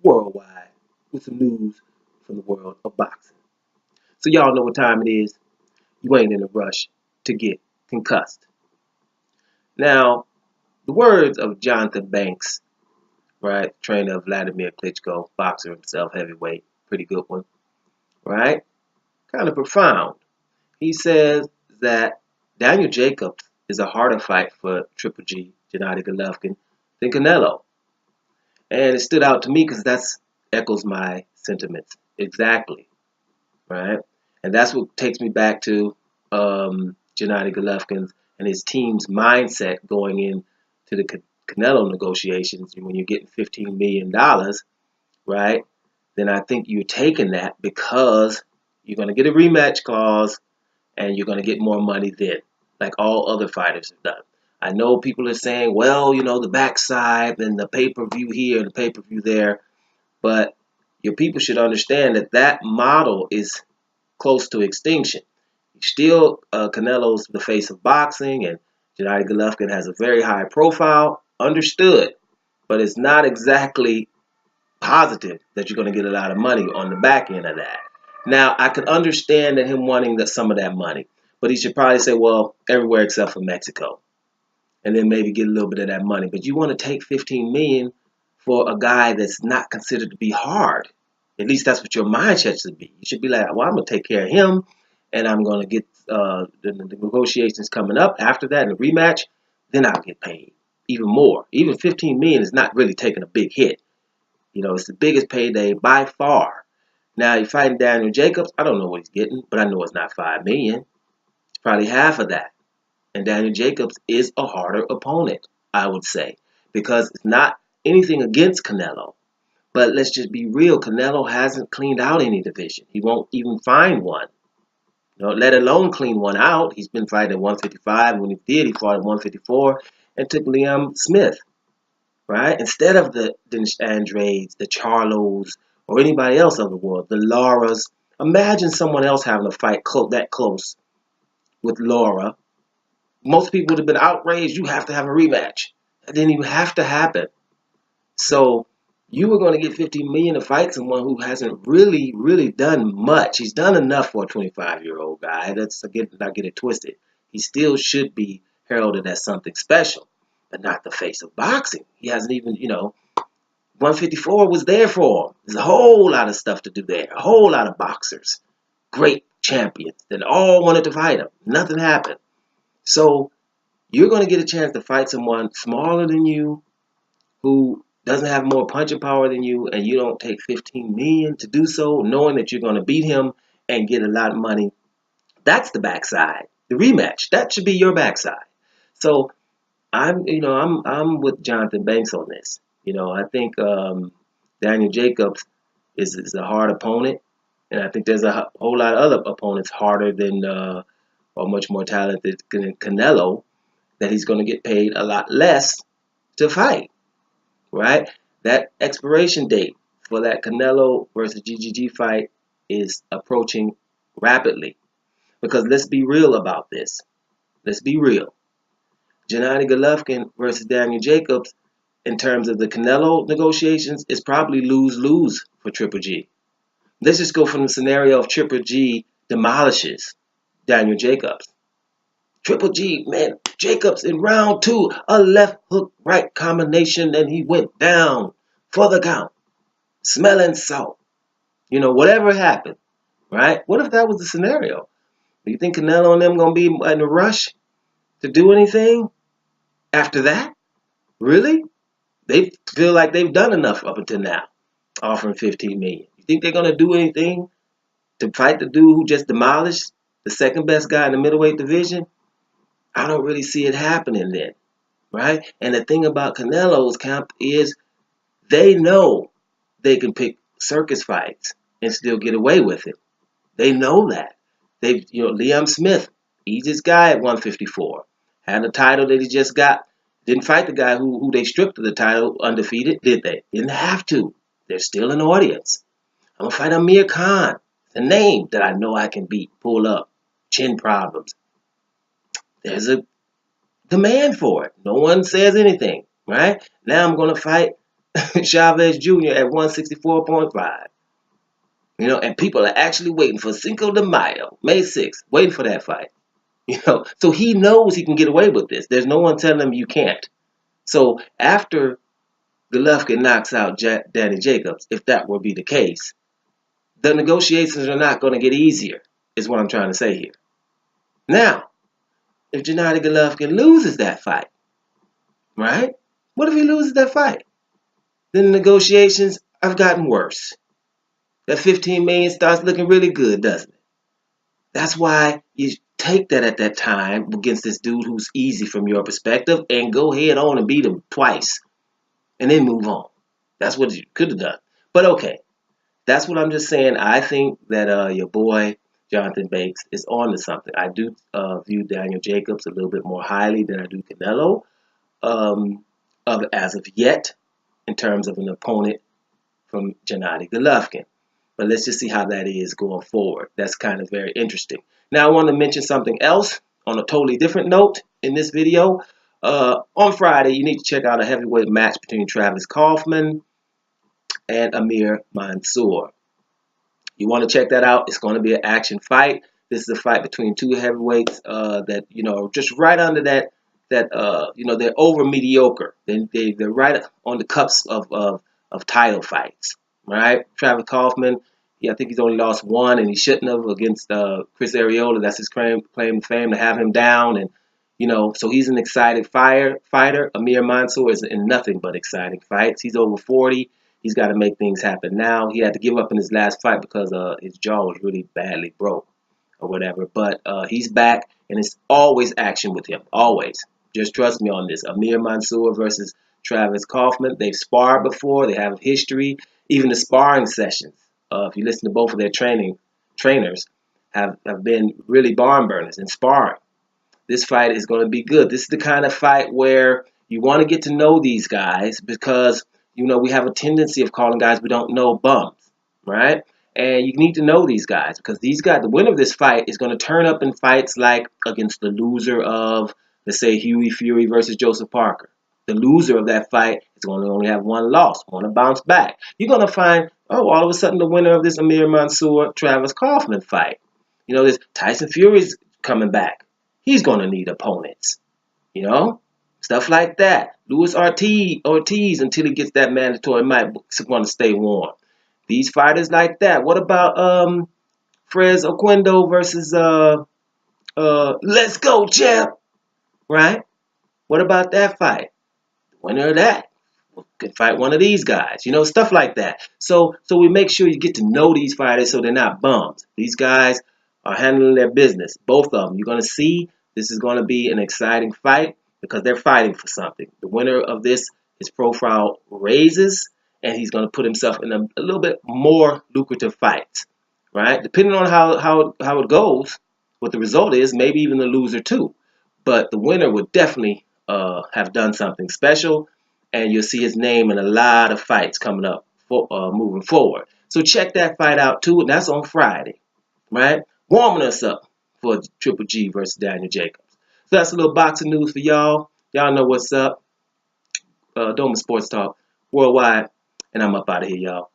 worldwide with some news from the world of boxing. So y'all know what time it is. You ain't in a rush to get concussed. Now, the words of Jonathan Banks, right, trainer of Vladimir Klitschko, boxer himself, heavyweight, pretty good one, right? Kind of profound. He says that Daniel Jacobs is a harder fight for Triple G, Gennady Golovkin, than Canelo. And it stood out to me because that's echoes my sentiments exactly, right? And that's what takes me back to Gennady Golovkin and his team's mindset going into the Canelo negotiations. When you're getting $15 million, right? Then I think you're taking that because you're going to get a rematch clause and you're going to get more money then, like all other fighters have done. I know people are saying, well, the backside and the pay-per-view here and the pay-per-view there, but your people should understand that that model is close to extinction. Still, Canelo's the face of boxing, and Gennady Golovkin has a very high profile, understood, but it's not exactly positive that you're going to get a lot of money on the back end of that. Now, I could understand that him wanting some of that money, but he should probably say, well, everywhere except for Mexico, and then maybe get a little bit of that money. But you want to take $15 million for a guy that's not considered to be hard. At least that's what your mindset should be. You should be like, well, I'm going to take care of him, and I'm going to get the negotiations coming up after that, and the rematch, then I'll get paid even more. Even $15 million is not really taking a big hit. It's the biggest payday by far. Now, you're fighting Daniel Jacobs. I don't know what he's getting, but I know it's not $5 million. It's probably half of that. And Daniel Jacobs is a harder opponent, I would say, because it's not anything against Canelo. But let's just be real. Canelo hasn't cleaned out any division. He won't even find one. Let alone clean one out. He's been fighting at 155. When he did, he fought at 154 and took Liam Smith. Right? Instead of the Andrades, the Charlos, or anybody else of the world, the Lauras. Imagine someone else having a fight that close with Laura. Most people would have been outraged. You have to have a rematch. That didn't even have to happen. So you were going to get $50 million to fight someone who hasn't really, really done much. He's done enough for a 25-year-old guy. Let's not get it twisted. He still should be heralded as something special, but not the face of boxing. He hasn't even, 154 was there for him. There's a whole lot of stuff to do there. A whole lot of boxers. Great champions that all wanted to fight him. Nothing happened. So you're going to get a chance to fight someone smaller than you who doesn't have more punching power than you, and you don't take $15 million to do so, knowing that you're going to beat him and get a lot of money. That's the backside. The rematch. That should be your backside. So I'm with Jonathan Banks on this. I think Daniel Jacobs is a hard opponent, and I think there's a whole lot of other opponents harder than or much more talented than Canelo that he's going to get paid a lot less to fight, right? That expiration date for that Canelo versus GGG fight is approaching rapidly because let's be real about this. Let's be real. Gennady Golovkin versus Daniel Jacobs in terms of the Canelo negotiations is probably lose-lose for Triple G. Let's just go from the scenario of Triple G demolishes Daniel Jacobs. Triple G, man, Jacobs in round 2, a left hook right combination, and he went down for the count. Smelling salt. Whatever happened, right? What if that was the scenario? Do you think Canelo and them going to be in a rush to do anything after that? Really? They feel like they've done enough up until now, offering $15 million. You think they're going to do anything to fight the dude who just demolished the second best guy in the middleweight division? I don't really see it happening then, right? And the thing about Canelo's camp is they know they can pick circus fights and still get away with it. They know that. Liam Smith, easiest guy at 154, had a title that he just got. Didn't fight the guy who they stripped of the title undefeated, did they? Didn't have to. They're still an audience. I'm going to fight Amir Khan. The name that I know I can beat. Pull up. Chin problems. There's a demand for it. No one says anything, right? Now I'm going to fight Chavez Jr. at 164.5. And people are actually waiting for Cinco de Mayo, May 6th, waiting for that fight. So he knows he can get away with this. There's no one telling him you can't. So after Golovkin knocks out Danny Jacobs, if that will be the case, the negotiations are not going to get easier, is what I'm trying to say here. Now, if Gennady Golovkin loses that fight, right? What if he loses that fight? Then the negotiations have gotten worse. That 15 million starts looking really good, doesn't it? That's why you take that at that time against this dude who's easy from your perspective and go head on and beat him twice and then move on. That's what you could have done. But okay, that's what I'm just saying. I think that your boy Jonathan Banks is on to something. I do view Daniel Jacobs a little bit more highly than I do Canelo, as of yet, in terms of an opponent from Gennady Golovkin. But let's just see how that is going forward. That's kind of very interesting. Now I want to mention something else on a totally different note in this video. On Friday, you need to check out a heavyweight match between Travis Kauffman and Amir Mansour. You want to check that out. It's going to be an action fight. This is a fight between two heavyweights that just right under that they're over mediocre. They're right on the cusp of title fights. Right? Travis Kauffman, I think he's only lost one, and he shouldn't have against Chris Arreola. That's his claim to fame, to have him down, and so he's an excited fighter. Amir Mansour is in nothing but exciting fights. He's over 40. He's got to make things happen now. He had to give up in his last fight because his jaw was really badly broke or whatever. But he's back, and it's always action with him. Always. Just trust me on this. Amir Mansour versus Travis Kauffman. They've sparred before. They have history. Even the sparring sessions, if you listen to both of their trainers, have been really barn burners and sparring. This fight is going to be good. This is the kind of fight where you want to get to know these guys because, we have a tendency of calling guys we don't know bums, right? And you need to know these guys because these guys, the winner of this fight is going to turn up in fights like against the loser of, let's say, Hughie Fury versus Joseph Parker. The loser of that fight is going to only have one loss, want to bounce back. You're going to find, all of a sudden the winner of this Amir Mansour Travis Kauffman fight. This Tyson Fury's coming back. He's going to need opponents, stuff like that. Luis Ortiz until he gets that mandatory might want to stay warm. These fighters like that. What about Frez Oquendo versus Let's Go Champ, right? What about that fight? The winner of that could fight one of these guys, stuff like that. So we make sure you get to know these fighters so they're not bums. These guys are handling their business, both of them. You're going to see this is going to be an exciting fight because they're fighting for something. The winner of this, his profile raises, and he's going to put himself in a little bit more lucrative fights, right? Depending on how it goes, what the result is, maybe even the loser too. But the winner would definitely have done something special, and you'll see his name in a lot of fights coming up moving forward. So check that fight out too, and that's on Friday, right? Warming us up for Triple G versus Daniel Jacobs. So that's a little boxing news for y'all. Y'all know what's up. Doma Sports Talk Worldwide, and I'm up out of here, y'all.